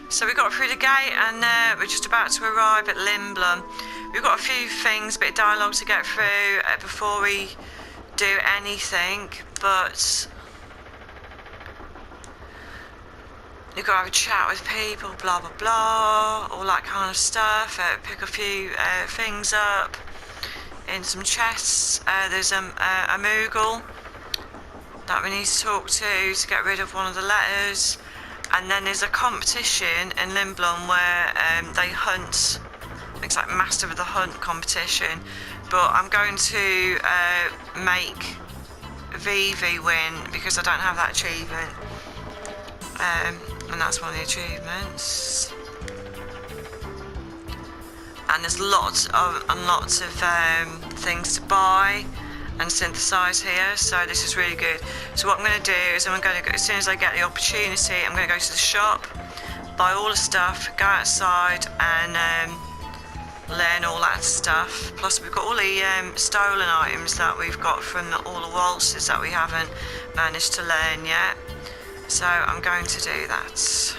So we got through the gate and we're just about to arrive at Lindblum. We've got a few things, a bit of dialogue to get through before we do anything, but you've got to have a chat with people, blah blah blah, all that kind of stuff, pick a few things up in some chests. There's a Moogle that we need to talk to get rid of one of the letters. And then there's a competition in Lindblum where they hunt. It's like Master of the Hunt competition. But I'm going to make Vivi win because I don't have that achievement. And that's one of the achievements. And there's lots of things to buy and synthesize here, so this is really good. So what I'm going to do is I'm going to go, as soon as I get the opportunity, I'm going to go to the shop, buy all the stuff, go outside and learn all that stuff. Plus we've got all the stolen items that we've got from all the waltzes that we haven't managed to learn yet. So I'm going to do that.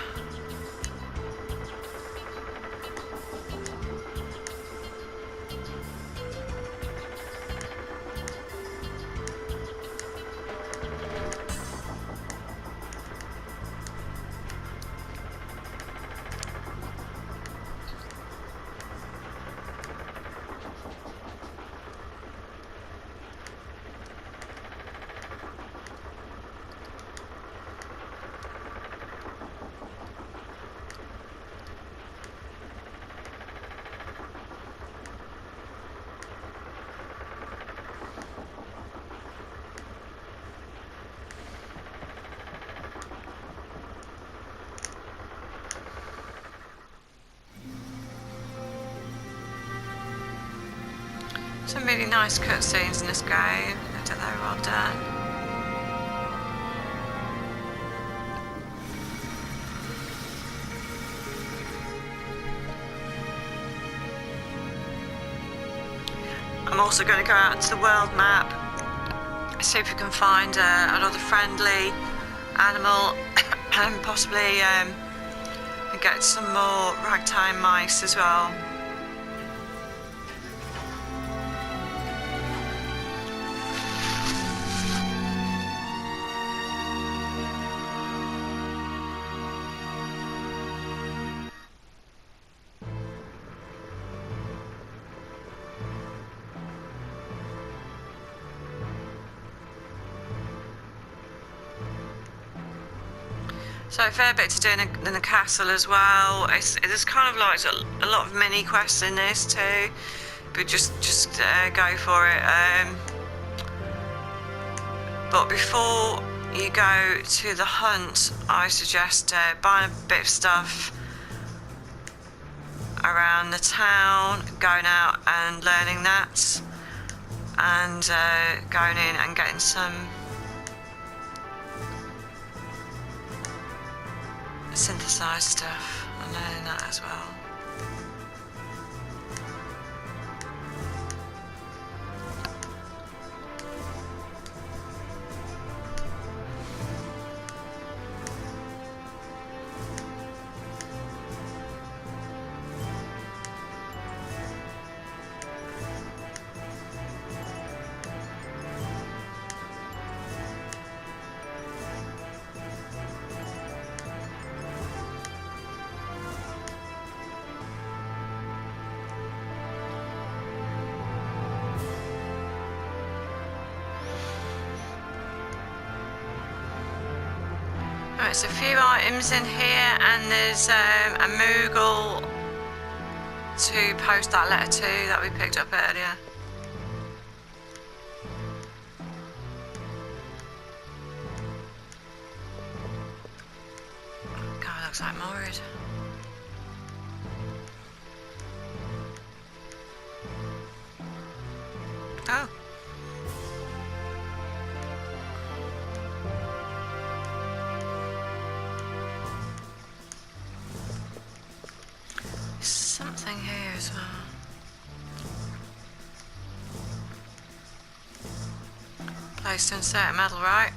Some really nice cutscenes in this game. I think they're well done. I'm also going to go out to the world map, see if we can find another friendly animal and possibly get some more ragtime mice as well. So a fair bit to do in the castle as well. There's kind of like a lot of mini quests in this too, but just go for it. But before you go to the hunt, I suggest buying a bit of stuff around the town, going out and learning that, and going in and getting some synthesized stuff and learning that as well. Right, so a few items in here, and there's a Moogle to post that letter to that we picked up earlier. God, looks like Morrid. Oh. Something here as well. Place to insert a medal, right?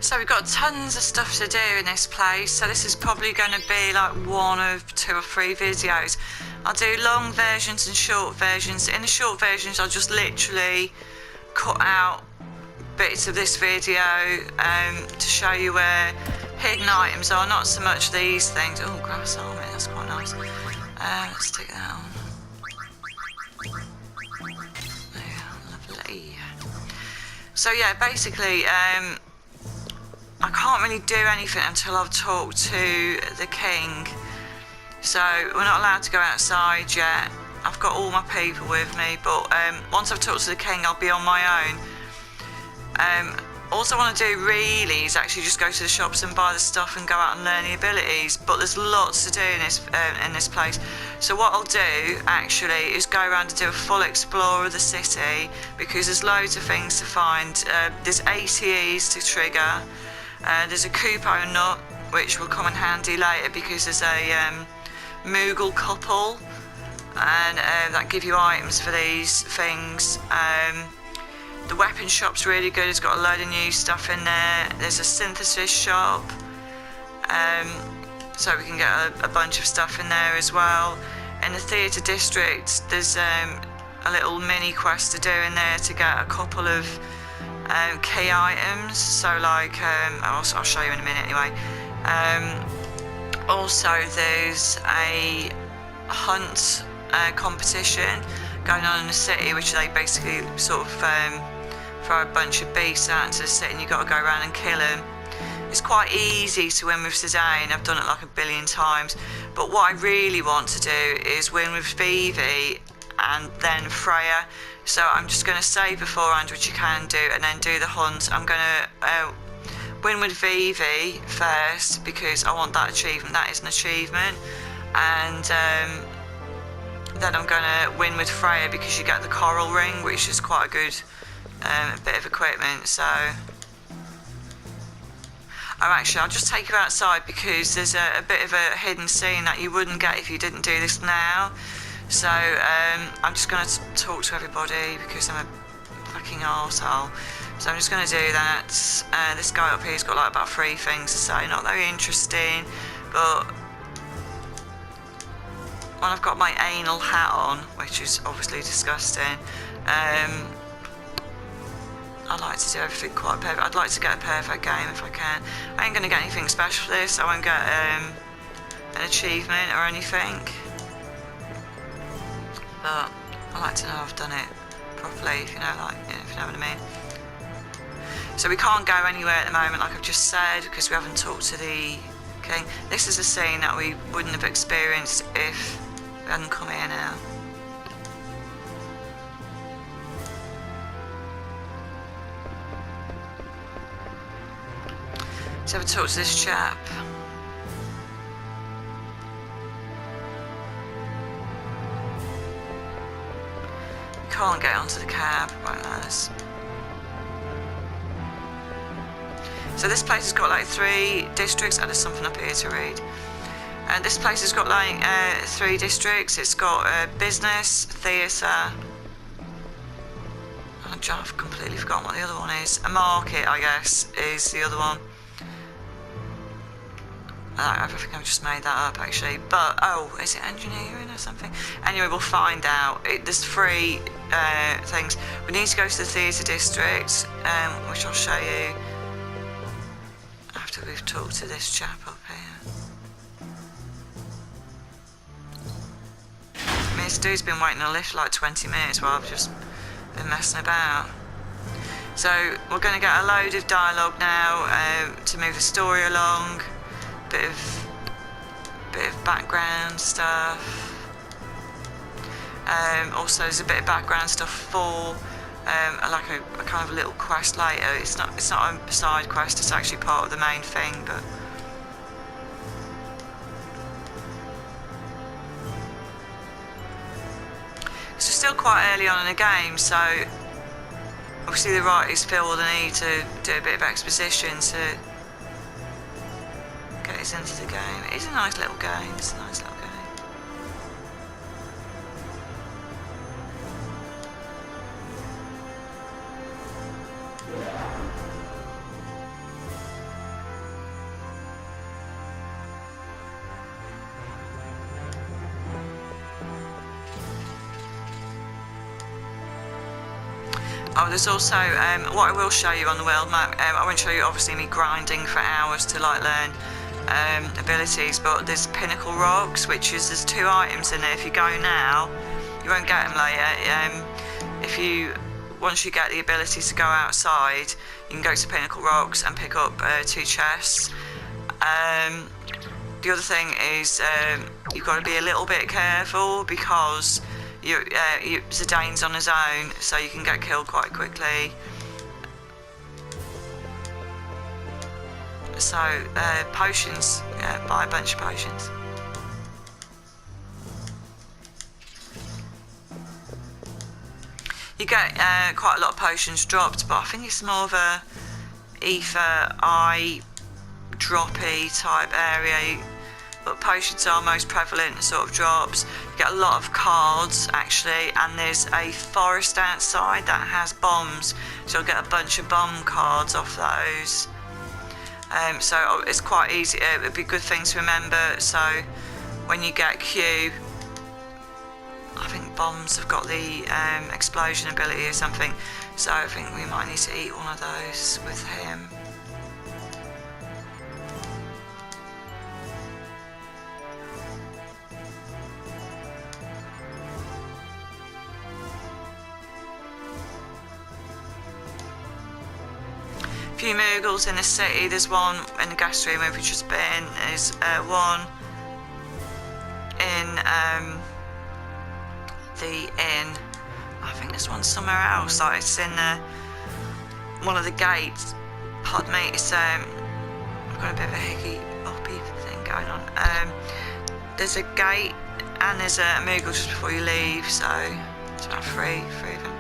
So we've got tons of stuff to do in this place, so this is probably going to be like one of 2 or 3 videos. I'll do long versions and short versions. In the short versions I'll just literally cut out bits of this video to show you where hidden items are, not so much these things. Oh, grass army, that's quite nice. Let's stick that on. Lovely. So yeah, basically I can't really do anything until I've talked to the king. So we're not allowed to go outside yet. I've got all my people with me, but once I've talked to the king I'll be on my own. All I want to do really is actually just go to the shops and buy the stuff and go out and learn the abilities, but there's lots to do in this place. So what I'll do actually is go around and do a full explore of the city, because there's loads of things to find. There's ATEs to trigger, there's a coupon nut which will come in handy later because there's a Moogle couple, and that give you items for these things. The weapon shop's really good, it's got a load of new stuff in there. There's a synthesis shop, so we can get a bunch of stuff in there as well. In the theatre district there's a little mini quest to do in there to get a couple of key items, so like I'll show you in a minute anyway. Also there's a hunt competition going on in the city, which they basically sort of throw a bunch of beasts out into the city and you've got to go around and kill them. It's quite easy to win with Zidane, I've done it like a billion times, but what I really want to do is win with Vivi and then Freya. So I'm just going to save beforehand, which you can do, and then do the hunt. I'm going to win with Vivi first because I want that achievement, that is an achievement, and then I'm going to win with Freya because you get the coral ring, which is quite a good bit of equipment. So I'll just take you outside because there's a bit of a hidden scene that you wouldn't get if you didn't do this now. So I'm just going to talk to everybody because I'm a fucking arsehole. So I'm just going to do that. This guy up here's got like about 3 things to say, not very interesting, but when I've got my anal hat on, which is obviously disgusting, I like to do everything quite perfect. I'd like to get a perfect game if I can. I ain't going to get anything special for this, I won't get an achievement or anything, but I like to know I've done it properly, if you know what I mean. So we can't go anywhere at the moment, like I've just said, because we haven't talked to the king. This is a scene that we wouldn't have experienced if we hadn't come here now. Let's have a talk to this chap. Can't get onto the cab, right, lads. So this place has got like 3 districts. There's something up here to read. And this place has got like 3 districts. It's got business, theatre. I've completely forgotten what the other one is. A market, I guess, is the other one. I think I've just made that up actually, but oh, is it engineering or something? Anyway, we'll find out. There's 3 things. We need to go to the theatre district, which I'll show you after we've talked to this chap up here. I mean, this dude's been waiting in a lift for like 20 minutes while I've just been messing about. So we're going to get a load of dialogue now to move the story along. Bit of background stuff. Also, there's a bit of background stuff for like a kind of a little quest later. It's not a side quest. It's actually part of the main thing, but. So still quite early on in the game, so obviously the writers feel the need to do a bit of exposition to get us into the game. It is a nice little game. It's a nice little game. Oh, there's also, what I will show you on the world map, I won't show you obviously me grinding for hours to like learn abilities, but there's pinnacle rocks, which is, there's 2 items in there. If you go now, you won't get them later. Once you get the ability to go outside, you can go to pinnacle rocks and pick up 2 chests. The other thing is you've got to be a little bit careful because Zidane's on his own, so you can get killed quite quickly. So potions, buy a bunch of potions. You get quite a lot of potions dropped, but I think it's more of a ether eye droppy type area. But potions are most prevalent sort of drops. You get a lot of cards actually, and there's a forest outside that has bombs, so you'll get a bunch of bomb cards off those. So it's quite easy, it'd be good thing to remember. So when you get Q, I think bombs have got the explosion ability or something, so I think we might need to eat one of those with him. Few Moogles in the city. There's one in the gas room we've just been. There's one in the inn. I think there's one somewhere else. Like it's in one of the gates. Pardon me. It's I've got a bit of a hickey boppy thing going on. There's a gate and there's a Moogle just before you leave. So it's about three of them.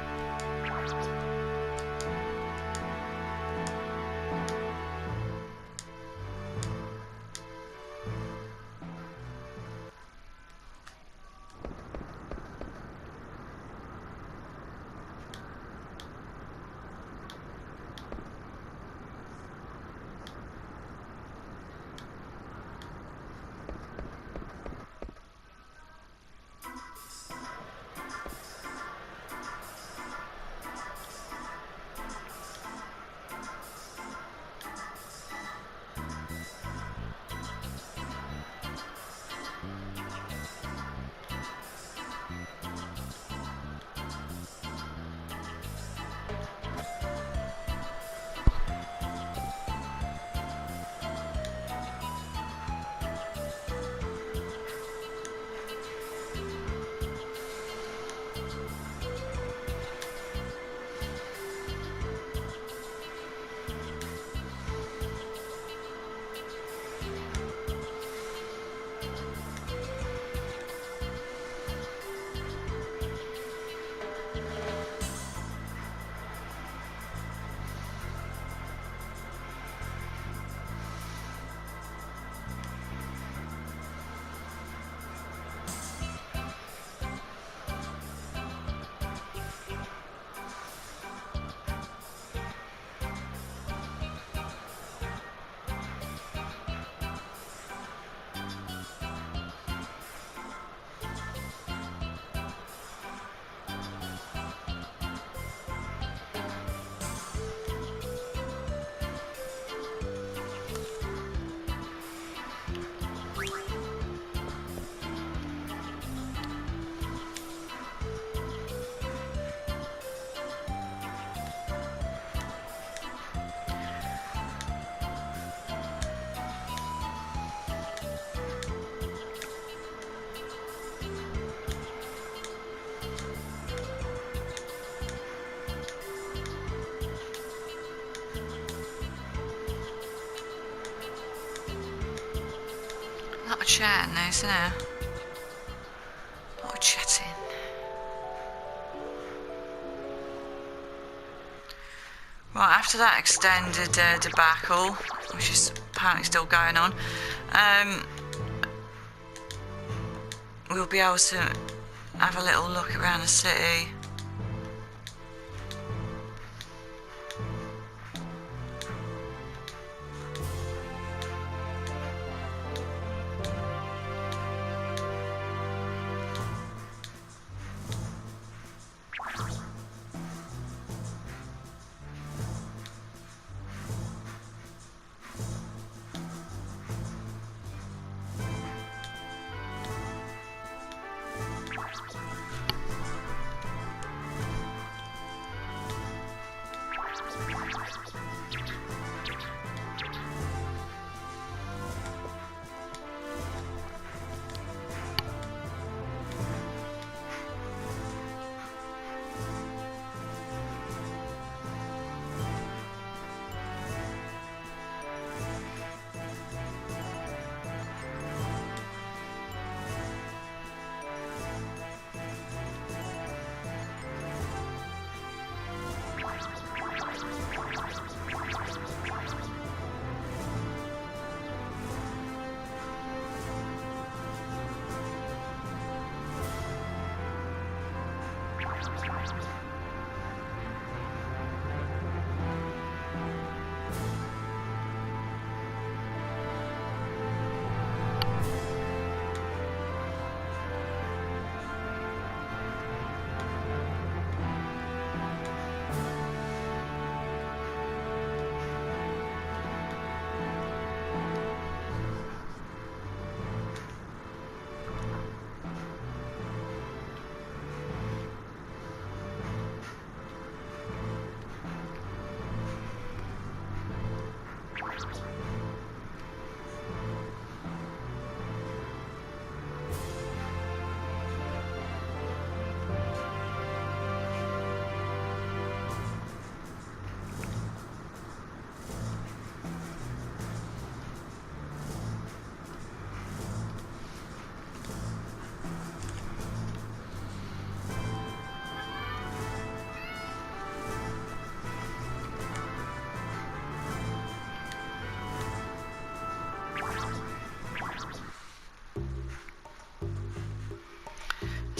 A lot of chatting there, isn't there? A lot of chatting. Right, after that extended debacle, which is apparently still going on, we'll be able to have a little look around the city.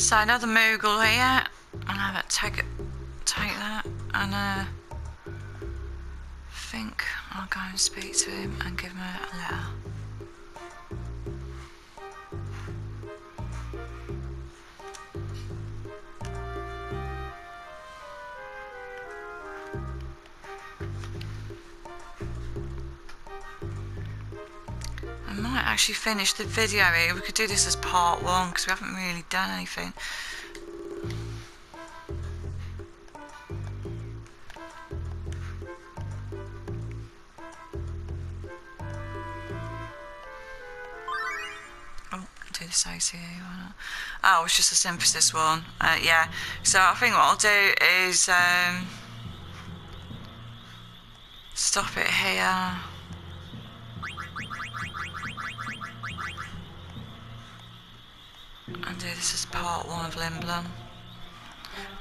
So another Moogle here. And I take that, and I think I'll go and speak to him and give him a letter. I might actually finish the video here. We could do this as part 1 because we haven't really done anything. Do this ACE, why not? Oh, it's just a synthesis one. Yeah, so I think what I'll do is stop it here. And do this as part 1 of Lindblum.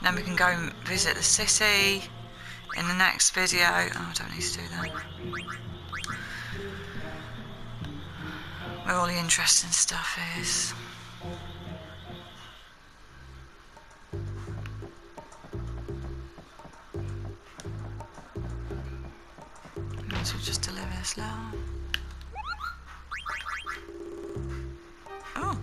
Then we can go and visit the city in the next video. Oh, I don't need to do that. Where all the interesting stuff is. Might as well just deliver this letter. Oh.